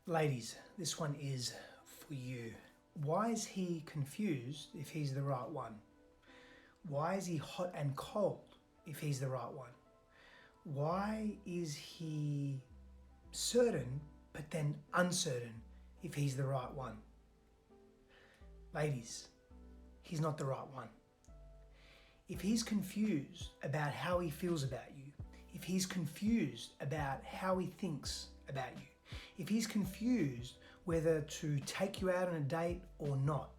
Ladies, this one is for you. Why is he confused if he's the right one? Why is he hot and cold if he's the right one? Why is he certain but then uncertain if he's the right one? Ladies, he's not the right one. If he's confused about how he feels about you, if he's confused about how he thinks about you, if he's confused whether to take you out on a date or not,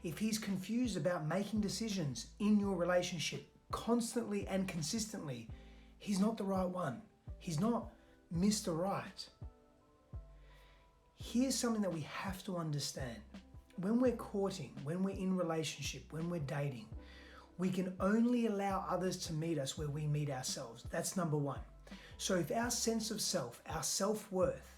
if he's confused about making decisions in your relationship constantly and consistently, he's not the right one. He's not Mr. Right. Here's something that we have to understand. When we're courting, when we're in relationship, when we're dating, we can only allow others to meet us where we meet ourselves. That's number one. So if our sense of self, our self-worth,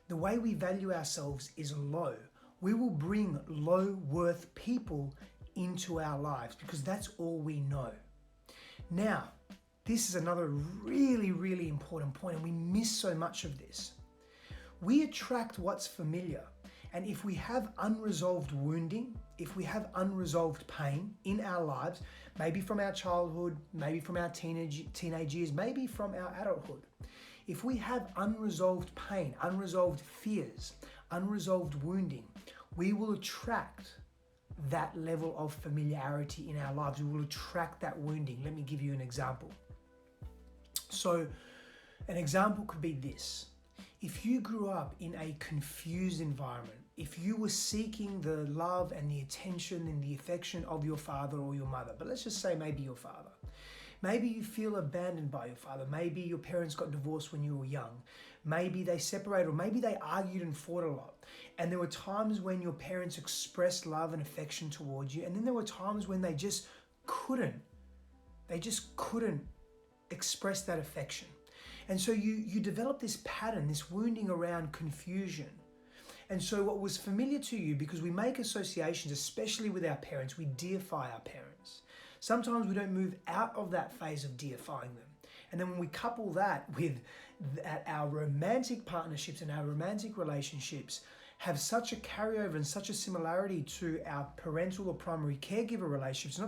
the way we value ourselves is low, we will bring low-worth people into our lives because that's all we know. Now, this is another really, really important point, and we miss so much of this. We attract what's familiar. And if we have unresolved wounding, if we have unresolved pain in our lives, maybe from our childhood, maybe from our teenage years, maybe from our adulthood, if we have unresolved pain, unresolved fears, unresolved wounding, we will attract that level of familiarity in our lives. We will attract that wounding. Let me give you an example. So an example could be this. If you grew up in a confused environment, if you were seeking the love and the attention and the affection of your father or your mother, but let's just say maybe your father. Maybe you feel abandoned by your father. Maybe your parents got divorced when you were young. Maybe they separated, or maybe they argued and fought a lot. And there were times when your parents expressed love and affection towards you. And then there were times when they just couldn't express that affection. And so you develop this pattern, this wounding around confusion. And so what was familiar to you, because we make associations, especially with our parents, we deify our parents. Sometimes we don't move out of that phase of deifying them. And then when we couple that with our romantic partnerships and our romantic relationships have such a carryover and such a similarity to our parental or primary caregiver relationships,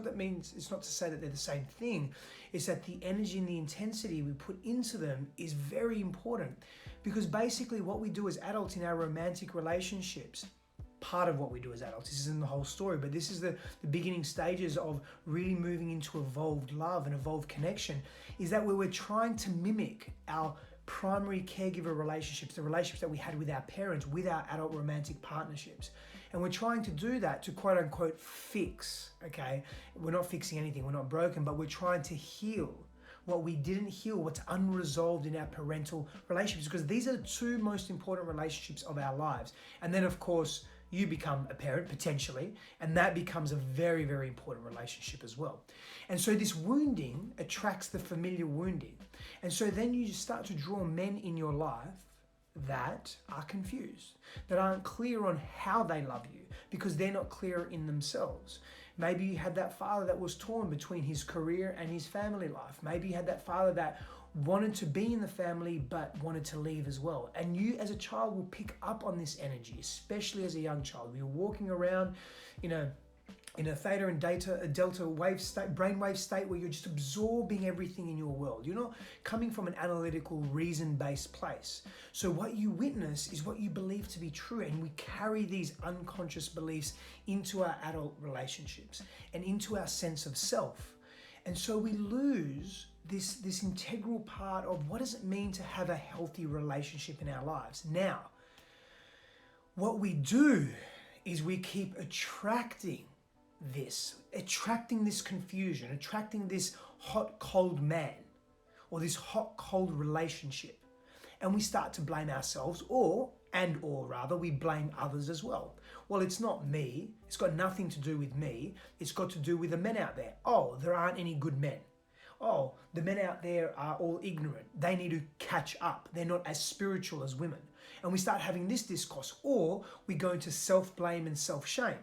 it's not to say that they're the same thing, it's that the energy and the intensity we put into them is very important. Because basically what we do as adults in our romantic relationships, part of what we do as adults, this isn't the whole story, but this is the beginning stages of really moving into evolved love and evolved connection, is that where we're trying to mimic our primary caregiver relationships, the relationships that we had with our parents, with our adult romantic partnerships. And we're trying to do that to quote unquote fix, okay? We're not fixing anything, we're not broken, but we're trying to heal what we didn't heal, what's unresolved in our parental relationships, because these are the two most important relationships of our lives. And then of course, you become a parent potentially, and that becomes a very, very important relationship as well. And so this wounding attracts the familiar wounding. And so then you just start to draw men in your life that are confused, that aren't clear on how they love you because they're not clear in themselves. Maybe you had that father that was torn between his career and his family life. Maybe you had that father that wanted to be in the family but wanted to leave as well. And you as a child will pick up on this energy, especially as a young child. You're walking around in a theta and delta wave state, brainwave state where you're just absorbing everything in your world. You're not coming from an analytical, reason-based place. So what you witness is what you believe to be true, and we carry these unconscious beliefs into our adult relationships and into our sense of self. And so we lose this integral part of what does it mean to have a healthy relationship in our lives. Now, what we do is we keep attracting this confusion, attracting this hot, cold man or this hot, cold relationship. And we start to blame ourselves or rather we blame others as well. Well, it's not me. It's got nothing to do with me. It's got to do with the men out there. Oh, there aren't any good men. Oh, the men out there are all ignorant. They need to catch up. They're not as spiritual as women. And we start having this discourse, or we go into self-blame and self-shame.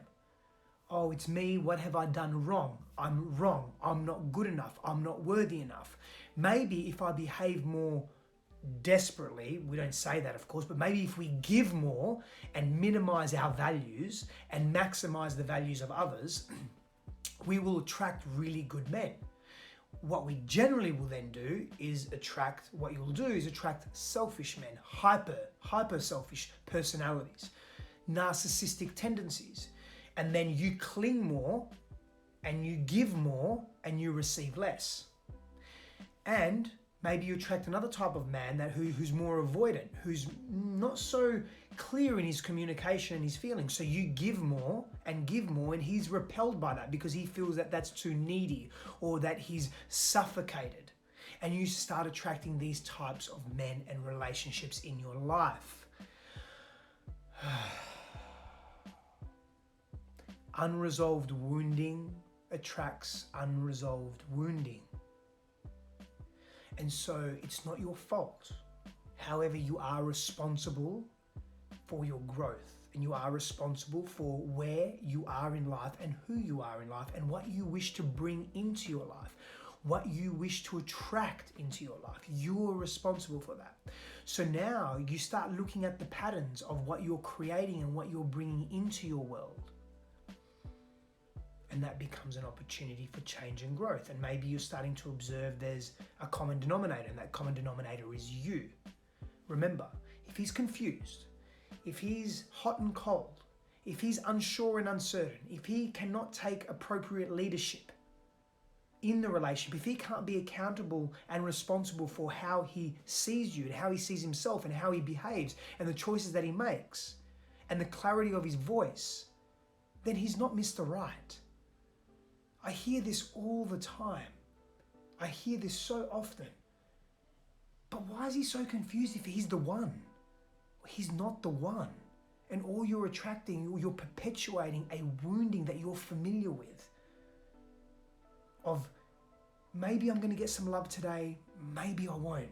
Oh, it's me. What have I done wrong? I'm wrong. I'm not good enough. I'm not worthy enough. Maybe if I behave more desperately, we don't say that of course, but maybe if we give more and minimize our values and maximize the values of others, we will attract really good men. What we generally will then do is attract selfish men, hyper selfish personalities, narcissistic tendencies. And then you cling more and you give more and you receive less. And maybe you attract another type of man who's more avoidant, who's not so clear in his communication and his feelings. So you give more, and he's repelled by that because he feels that that's too needy or that he's suffocated. And you start attracting these types of men and relationships in your life. Unresolved wounding attracts unresolved wounding. And so it's not your fault. However, you are responsible for your growth, and you are responsible for where you are in life and who you are in life and what you wish to bring into your life, what you wish to attract into your life. You're responsible for that. So now you start looking at the patterns of what you're creating and what you're bringing into your world. And that becomes an opportunity for change and growth. And maybe you're starting to observe there's a common denominator, and that common denominator is you. Remember, if he's confused, if he's hot and cold, if he's unsure and uncertain, if he cannot take appropriate leadership in the relationship, if he can't be accountable and responsible for how he sees you and how he sees himself and how he behaves and the choices that he makes and the clarity of his voice, then he's not Mr. Right. I hear this all the time. I hear this so often. But why is he so confused if he's the one? He's not the one. And all you're attracting, you're perpetuating a wounding that you're familiar with. Of maybe I'm going to get some love today, maybe I won't.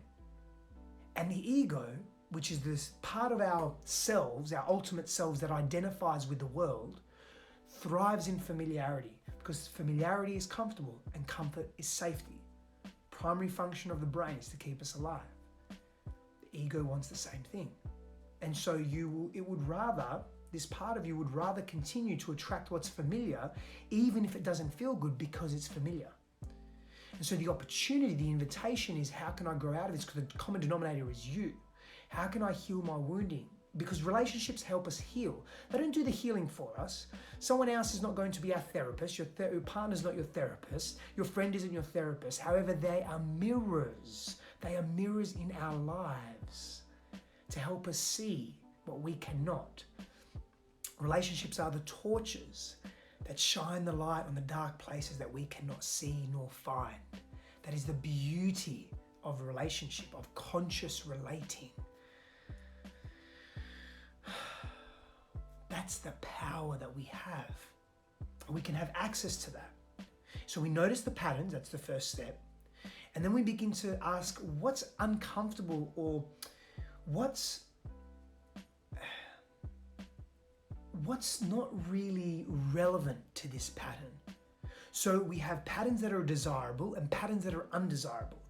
And the ego, which is this part of our selves, our ultimate selves that identifies with the world, thrives in familiarity. Because familiarity is comfortable and comfort is safety. Primary function of the brain is to keep us alive. The ego wants the same thing. And so this part of you would rather continue to attract what's familiar, even if it doesn't feel good, because it's familiar. And so the opportunity, the invitation is, how can I grow out of this? Because the common denominator is you. How can I heal my wounding? Because relationships help us heal. They don't do the healing for us. Someone else is not going to be our therapist. Your partner's not your therapist. Your friend isn't your therapist. However, they are mirrors. They are mirrors in our lives to help us see what we cannot. Relationships are the torches that shine the light on the dark places that we cannot see nor find. That is the beauty of a relationship, of conscious relating. That's the power that we have. We can have access to that. So we notice the patterns, that's the first step. And then we begin to ask what's uncomfortable or what's not really relevant to this pattern. So we have patterns that are desirable and patterns that are undesirable.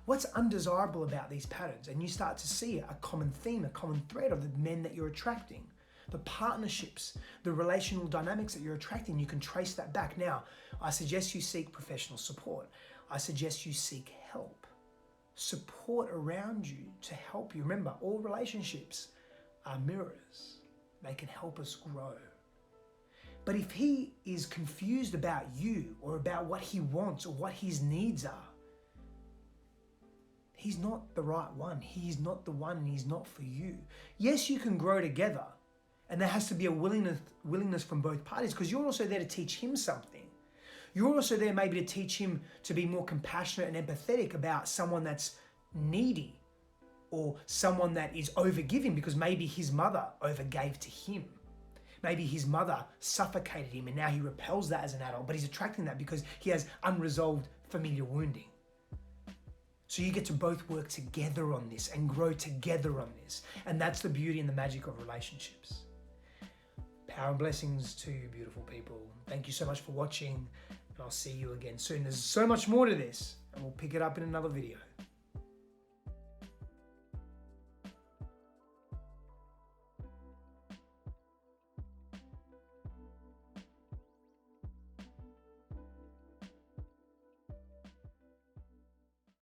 What's undesirable about these patterns? And you start to see a common theme, a common thread of the men that you're attracting. The partnerships, the relational dynamics that you're attracting, you can trace that back. Now, I suggest you seek professional support. I suggest you seek help. Support around you to help you. Remember, all relationships are mirrors. They can help us grow. But if he is confused about you or about what he wants or what his needs are, he's not the right one. He's not the one and he's not for you. Yes, you can grow together. And there has to be a willingness from both parties, because you're also there to teach him something. You're also there maybe to teach him to be more compassionate and empathetic about someone that's needy or someone that is overgiving, because maybe his mother overgave to him. Maybe his mother suffocated him and now he repels that as an adult, but he's attracting that because he has unresolved familiar wounding. So you get to both work together on this and grow together on this. And that's the beauty and the magic of relationships. Power and blessings to you, beautiful people. Thank you so much for watching, and I'll see you again soon. There's so much more to this, and we'll pick it up in another video.